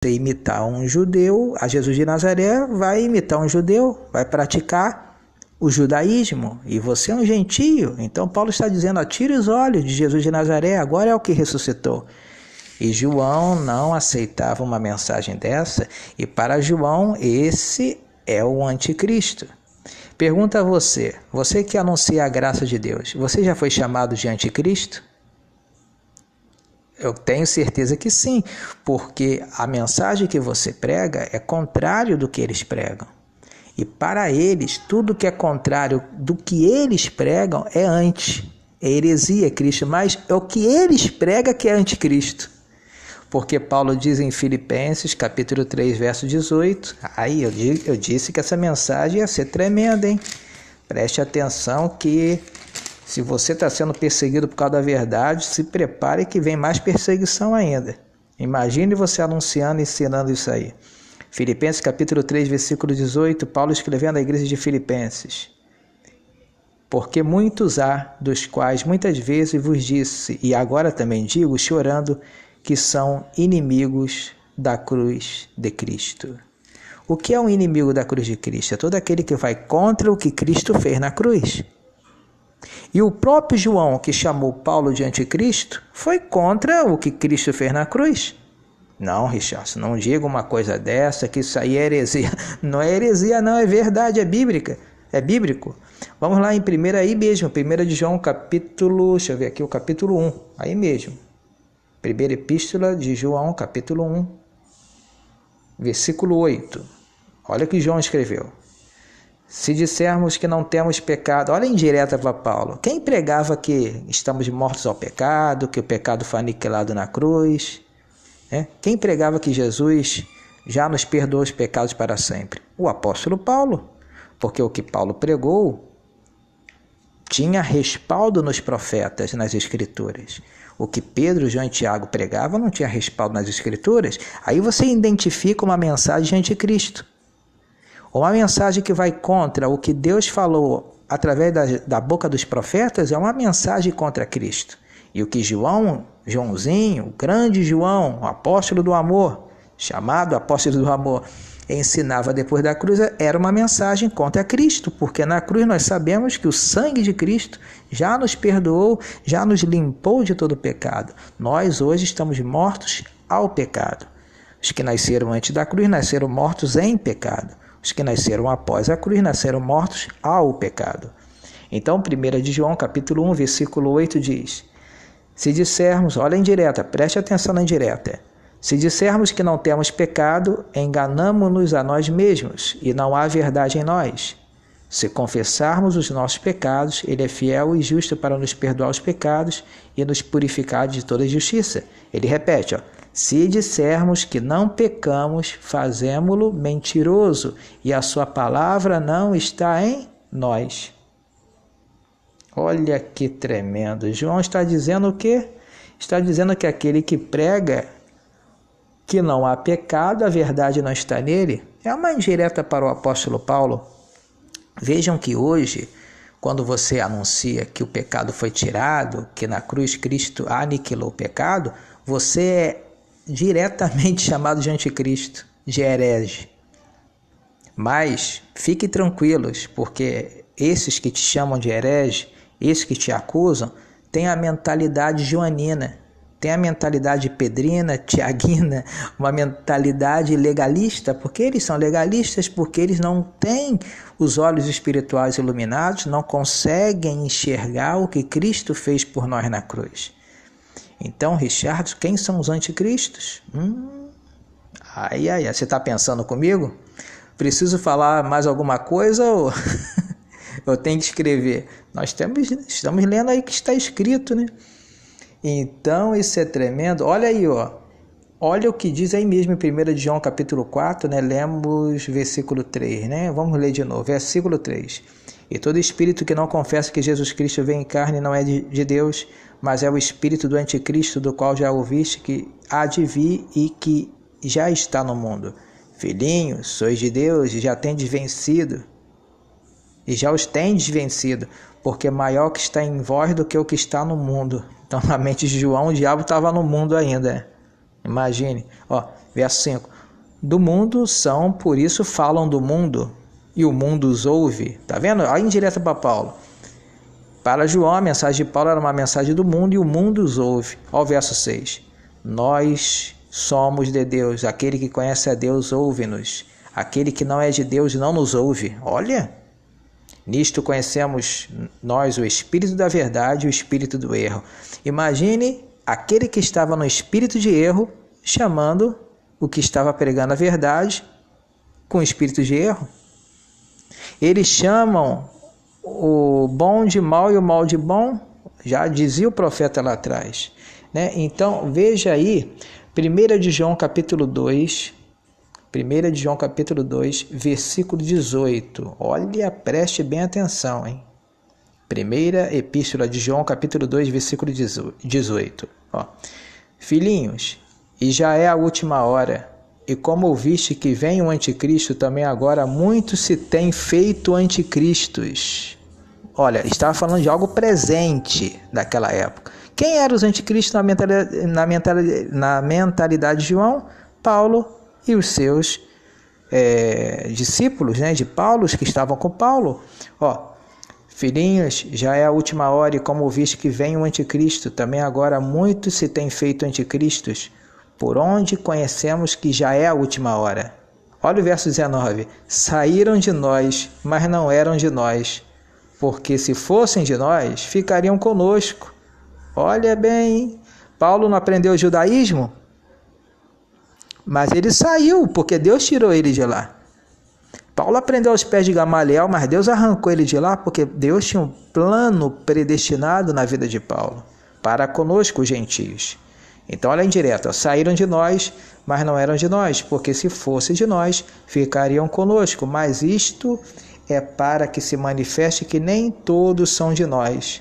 imitar um judeu, a Jesus de Nazaré vai imitar um judeu, vai praticar o judaísmo, e você é um gentio. Então Paulo está dizendo, tire os olhos de Jesus de Nazaré, agora é o que ressuscitou. E João não aceitava uma mensagem dessa, e para João esse é o anticristo. Pergunta a você, você que anuncia a graça de Deus, você já foi chamado de anticristo? Eu tenho certeza que sim, porque a mensagem que você prega é contrário do que eles pregam. E para eles, tudo que é contrário do que eles pregam é é heresia, é Cristo, mas é o que eles pregam que é anticristo. Porque Paulo diz em Filipenses, capítulo 3, verso 18, aí eu disse que essa mensagem ia ser tremenda, hein? Preste atenção que se você está sendo perseguido por causa da verdade, se prepare que vem mais perseguição ainda. Imagine você anunciando e ensinando isso aí. Filipenses capítulo 3, versículo 18, Paulo escrevendo à igreja de Filipenses. Porque muitos há, dos quais muitas vezes vos disse, e agora também digo, chorando, que são inimigos da cruz de Cristo. O que é um inimigo da cruz de Cristo? É todo aquele que vai contra o que Cristo fez na cruz. E o próprio João, que chamou Paulo de anticristo, foi contra o que Cristo fez na cruz. Não, Richard, não diga uma coisa dessa, que isso aí é heresia. Não é heresia, não, é verdade, é bíblica. É bíblico. Vamos lá em primeira aí mesmo, 1 de João, capítulo, deixa eu ver aqui, o capítulo 1, aí mesmo. Primeira epístola de João, capítulo 1, versículo 8. Olha o que João escreveu. Se dissermos que não temos pecado, olha a indireta para Paulo. Quem pregava que estamos mortos ao pecado, que o pecado foi aniquilado na cruz? Quem pregava que Jesus já nos perdoou os pecados para sempre? O apóstolo Paulo. Porque o que Paulo pregou tinha respaldo nos profetas, nas escrituras. O que Pedro, João e Tiago pregavam não tinha respaldo nas escrituras. Aí você identifica uma mensagem de anticristo. Uma mensagem que vai contra o que Deus falou através da boca dos profetas é uma mensagem contra Cristo. E o que Joãozinho, o grande João, o apóstolo do amor, chamado apóstolo do amor, ensinava depois da cruz, era uma mensagem contra Cristo, porque na cruz nós sabemos que o sangue de Cristo já nos perdoou, já nos limpou de todo pecado. Nós hoje estamos mortos ao pecado. Os que nasceram antes da cruz nasceram mortos em pecado. Os que nasceram após a cruz nasceram mortos ao pecado. Então, 1 de João, capítulo 1, versículo 8 diz, se dissermos, olha a indireta, preste atenção na indireta, se dissermos que não temos pecado, enganamo-nos a nós mesmos, e não há verdade em nós. Se confessarmos os nossos pecados, ele é fiel e justo para nos perdoar os pecados e nos purificar de toda injustiça. Ele repete, se dissermos que não pecamos, fazemo-lo mentiroso, e a sua palavra não está em nós. Olha que tremendo. João está dizendo o quê? Está dizendo que aquele que prega que não há pecado, a verdade não está nele. É uma indireta para o apóstolo Paulo. Vejam que hoje, quando você anuncia que o pecado foi tirado, que na cruz Cristo aniquilou o pecado, você é diretamente chamado de anticristo, de herege. Mas fiquem tranquilos, porque esses que te chamam de herege, esses que te acusam, têm a mentalidade joanina, têm a mentalidade pedrina, tiaguina, uma mentalidade legalista, porque eles são legalistas, porque eles não têm os olhos espirituais iluminados, não conseguem enxergar o que Cristo fez por nós na cruz. Então, Richard, quem são os anticristos? Você está pensando comigo? Preciso falar mais alguma coisa ou eu tenho que escrever? Nós estamos lendo aí que está escrito, né? Então, isso é tremendo. Olha aí, olha o que diz aí mesmo em 1 de João capítulo 4, né? Lemos versículo 3, né? Vamos ler de novo, versículo 3. E todo espírito que não confessa que Jesus Cristo veio em carne não é de Deus, mas é o espírito do anticristo, do qual já ouviste que há de vir e que já está no mundo. Filhinhos, sois de Deus e já tendes vencido. E já os tendes vencido, porque maior que está em vós do que o que está no mundo. Então, na mente de João, o diabo estava no mundo ainda. Imagine, ó, verso 5. Do mundo são, por isso falam do mundo, e o mundo os ouve. Tá vendo? Olha a indireta para Paulo. Para João, a mensagem de Paulo era uma mensagem do mundo, e o mundo os ouve. Olha o verso 6. Nós somos de Deus, aquele que conhece a Deus ouve-nos. Aquele que não é de Deus não nos ouve. Olha, nisto conhecemos nós o espírito da verdade e o espírito do erro. Imagine aquele que estava no espírito de erro chamando o que estava pregando a verdade com o espírito de erro. Eles chamam o bom de mal e o mal de bom, já dizia o profeta lá atrás, né? Então veja aí, 1 de João capítulo 2, versículo 18. Olha, preste bem atenção, hein? Primeira epístola de João, capítulo 2, versículo 18. Ó. Filhinhos, e já é a última hora, e como ouviste que vem o anticristo, também agora muitos se têm feito anticristos. Olha, estava falando de algo presente daquela época. Quem eram os anticristos na mentalidade de João? Paulo e os seus discípulos, né, de Paulo, que estavam com Paulo. Ó, filhinhos, já é a última hora, e como ouviste que vem o anticristo, também agora muitos se têm feito anticristos, por onde conhecemos que já é a última hora. Olha o verso 19. Saíram de nós, mas não eram de nós, porque se fossem de nós, ficariam conosco. Olha bem, Paulo não aprendeu o judaísmo, mas ele saiu, porque Deus tirou ele de lá. Paulo aprendeu aos pés de Gamaliel, mas Deus arrancou ele de lá, porque Deus tinha um plano predestinado na vida de Paulo, para conosco os gentios. Então, olha a indireta, saíram de nós, mas não eram de nós, porque se fossem de nós, ficariam conosco. Mas isto é para que se manifeste que nem todos são de nós.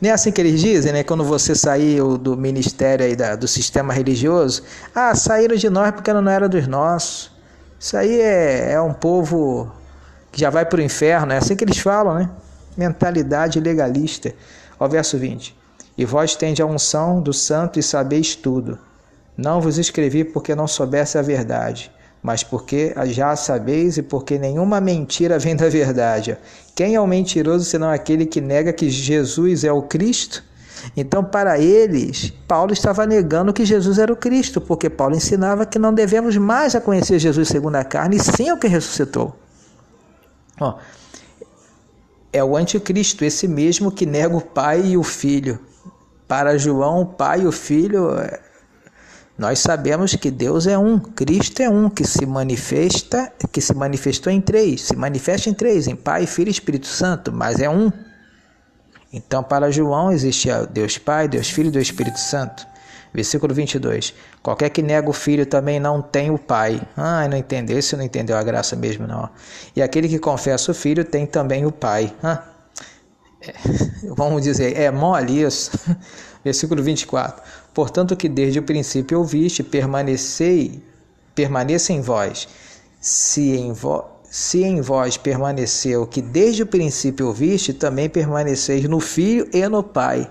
Não é assim que eles dizem, né? Quando você saiu do ministério aí do sistema religioso, saíram de nós porque não era dos nossos. Isso aí é um povo que já vai para o inferno, é assim que eles falam, né? Mentalidade legalista. Ó, verso 20. E vós tendes a unção do santo e sabeis tudo. Não vos escrevi porque não soubesse a verdade, mas porque já a sabeis e porque nenhuma mentira vem da verdade. Quem é o mentiroso senão aquele que nega que Jesus é o Cristo? Então, para eles, Paulo estava negando que Jesus era o Cristo, porque Paulo ensinava que não devemos mais a conhecer Jesus segundo a carne, e sim o que ressuscitou. Ó, é o anticristo, esse mesmo que nega o Pai e o Filho. Para João, o Pai e o Filho, nós sabemos que Deus é um, Cristo é um, que se manifestou em três, se manifesta em três, em Pai, Filho e Espírito Santo, mas é um. Então, para João, existe Deus Pai, Deus Filho e Deus Espírito Santo. Versículo 22. Qualquer que nega o Filho também não tem o Pai. Não entendeu, esse não entendeu a graça mesmo, não. E aquele que confessa o Filho tem também o Pai. Vamos dizer, é mole isso? Versículo 24. Portanto, que desde o princípio ouviste, permaneça em vós. Se em vós permaneceu que desde o princípio ouviste, também permaneceis no Filho e no Pai.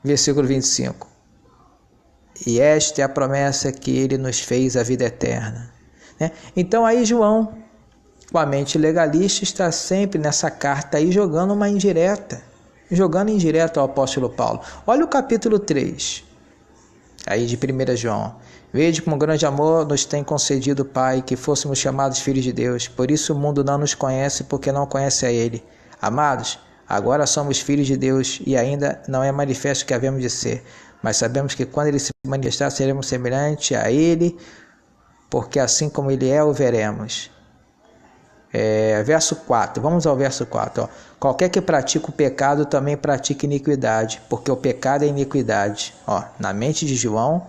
Versículo 25. E esta é a promessa que ele nos fez, a vida eterna. Então aí João, com a mente legalista, está sempre nessa carta aí jogando indireta ao apóstolo Paulo. Olha o capítulo 3, aí de 1 João. Vede como grande amor nos tem concedido o Pai, que fôssemos chamados filhos de Deus. Por isso o mundo não nos conhece, porque não conhece a Ele. Amados, agora somos filhos de Deus, e ainda não é manifesto que havemos de ser. Mas sabemos que quando Ele se manifestar, seremos semelhantes a Ele, porque assim como Ele é, o veremos. Verso 4, vamos ao verso 4. Qualquer que pratica o pecado também pratica iniquidade, porque o pecado é iniquidade. Na mente de João,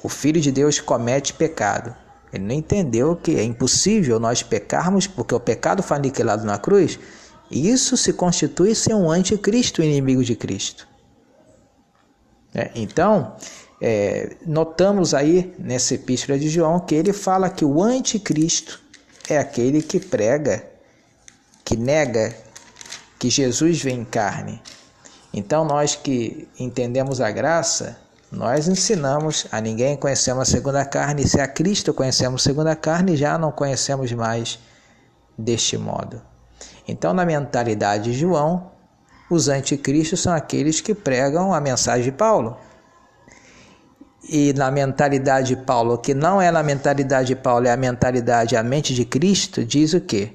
o Filho de Deus comete pecado. Ele não entendeu que é impossível nós pecarmos, porque o pecado foi aniquilado na cruz, e isso se constitui ser um anticristo, inimigo de Cristo. Então, notamos aí nessa epístola de João que ele fala que o anticristo é aquele que prega, que nega que Jesus vem em carne. Então nós que entendemos a graça, Nós ensinamos a ninguém conhecemos a segunda carne, e se a Cristo conhecemos a segunda carne, já não conhecemos mais deste modo. Então, na mentalidade de João, os anticristos são aqueles que pregam a mensagem de Paulo. E na mentalidade de Paulo, que não é na mentalidade de Paulo, é a mentalidade, a mente de Cristo, diz o quê?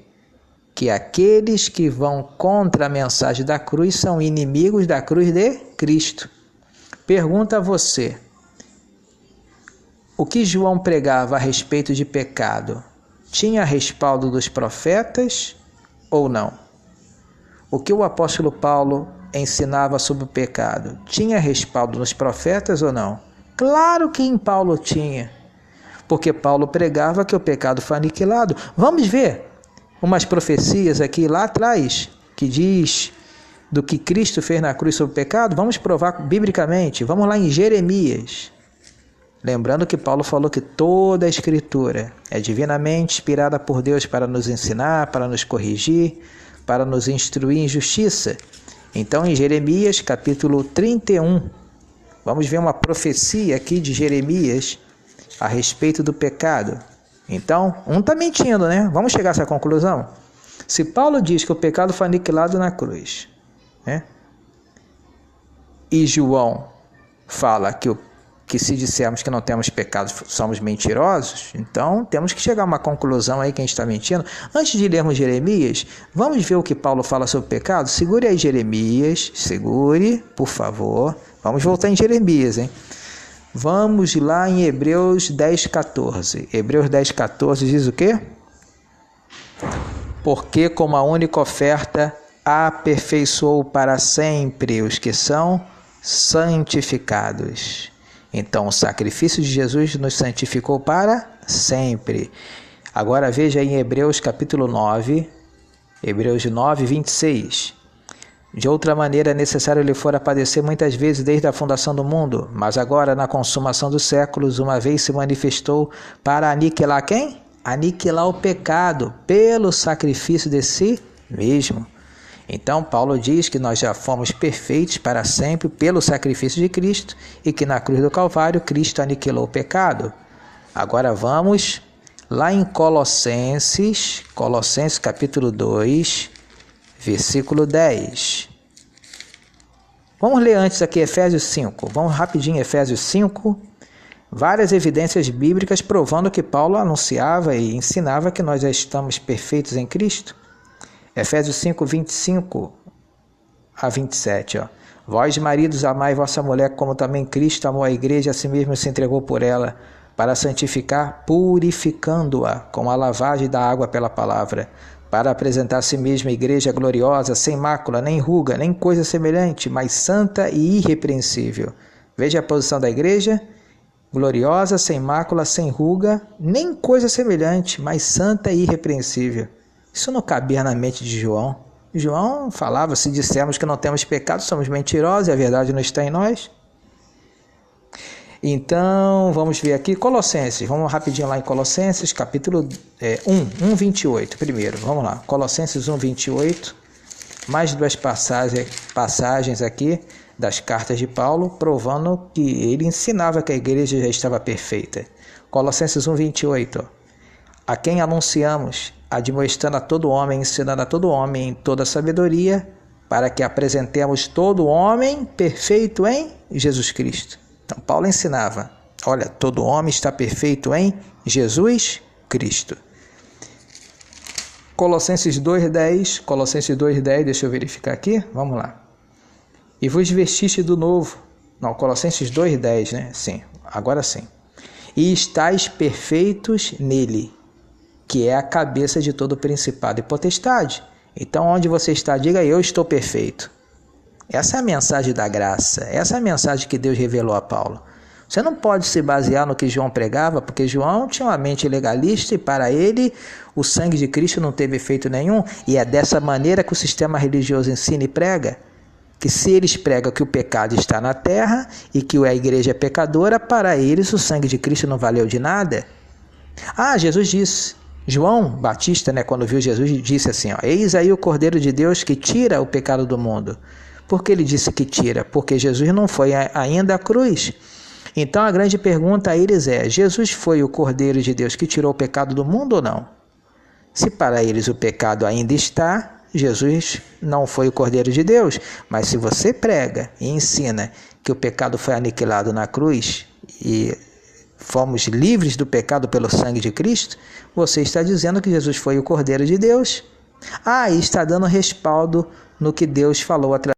Que aqueles que vão contra a mensagem da cruz são inimigos da cruz de Cristo. Pergunta a você, o que João pregava a respeito de pecado, tinha respaldo dos profetas ou não? O que o apóstolo Paulo ensinava sobre o pecado, tinha respaldo nos profetas ou não? Claro que em Paulo tinha, porque Paulo pregava que o pecado foi aniquilado. Vamos ver umas profecias aqui lá atrás, que diz do que Cristo fez na cruz sobre o pecado. Vamos provar biblicamente. Vamos lá em Jeremias. Lembrando que Paulo falou que toda a Escritura é divinamente inspirada por Deus para nos ensinar, para nos corrigir, para nos instruir em justiça. Então, em Jeremias, capítulo 31, vamos ver uma profecia aqui de Jeremias a respeito do pecado. Então, um está mentindo, né? Vamos chegar a essa conclusão? Se Paulo diz que o pecado foi aniquilado na cruz, né? E João fala que se dissermos que não temos pecado, somos mentirosos, então temos que chegar a uma conclusão aí que a gente está mentindo. Antes de lermos Jeremias, vamos ver o que Paulo fala sobre o pecado? Segure aí Jeremias, segure, por favor. Vamos voltar em Jeremias, hein? Vamos lá em Hebreus 10:14. Hebreus 10:14 diz o quê? Porque como a única oferta aperfeiçoou para sempre os que são santificados. Então, o sacrifício de Jesus nos santificou para sempre. Agora veja em Hebreus capítulo 9, Hebreus 9:26. De outra maneira, necessário lhe fora padecer muitas vezes desde a fundação do mundo, mas agora, na consumação dos séculos, uma vez se manifestou para aniquilar quem? Aniquilar o pecado pelo sacrifício de si mesmo. Então, Paulo diz que nós já fomos perfeitos para sempre pelo sacrifício de Cristo e que na cruz do Calvário Cristo aniquilou o pecado. Agora vamos lá em Colossenses capítulo 2, versículo 10. Vamos ler antes aqui Efésios 5. Vamos rapidinho, Efésios 5. Várias evidências bíblicas provando que Paulo anunciava e ensinava que nós já estamos perfeitos em Cristo. Efésios 5, 25 a 27. Vós, maridos, amai vossa mulher como também Cristo amou a igreja, a si mesmo se entregou por ela, para santificar, purificando-a com a lavagem da água pela palavra, para apresentar a si mesma a igreja gloriosa, sem mácula, nem ruga, nem coisa semelhante, mas santa e irrepreensível. Veja a posição da igreja: gloriosa, sem mácula, sem ruga, nem coisa semelhante, mas santa e irrepreensível. Isso não cabia na mente de João. João falava, se dissermos que não temos pecado, somos mentirosos e a verdade não está em nós. Então, vamos ver aqui Colossenses. Vamos rapidinho lá em Colossenses, capítulo 1:28. Primeiro, vamos lá. Colossenses 1:28. Mais duas passagens aqui das cartas de Paulo, provando que ele ensinava que a igreja já estava perfeita. Colossenses 1:28. A quem anunciamos, admoestando a todo homem, ensinando a todo homem em toda sabedoria, para que apresentemos todo homem perfeito em Jesus Cristo. Então, Paulo ensinava, olha, todo homem está perfeito em Jesus Cristo. Colossenses 2:10, deixa eu verificar aqui, vamos lá. E vos vestiste do novo. Não, Colossenses 2:10, né? Sim, agora sim. E estáis perfeitos nele, que é a cabeça de todo principado e potestade. Então, onde você está, diga, eu estou perfeito. Essa é a mensagem da graça, essa é a mensagem que Deus revelou a Paulo. Você não pode se basear no que João pregava, porque João tinha uma mente legalista e para ele o sangue de Cristo não teve efeito nenhum. E é dessa maneira que o sistema religioso ensina e prega, que se eles pregam que o pecado está na terra e que a igreja é pecadora, para eles o sangue de Cristo não valeu de nada. Jesus disse, João Batista, quando viu Jesus, disse assim, eis aí o Cordeiro de Deus que tira o pecado do mundo. Por que ele disse que tira? Porque Jesus não foi ainda à cruz. Então a grande pergunta a eles é: Jesus foi o Cordeiro de Deus que tirou o pecado do mundo ou não? Se para eles o pecado ainda está, Jesus não foi o Cordeiro de Deus. Mas se você prega e ensina que o pecado foi aniquilado na cruz e fomos livres do pecado pelo sangue de Cristo, você está dizendo que Jesus foi o Cordeiro de Deus. E está dando respaldo no que Deus falou através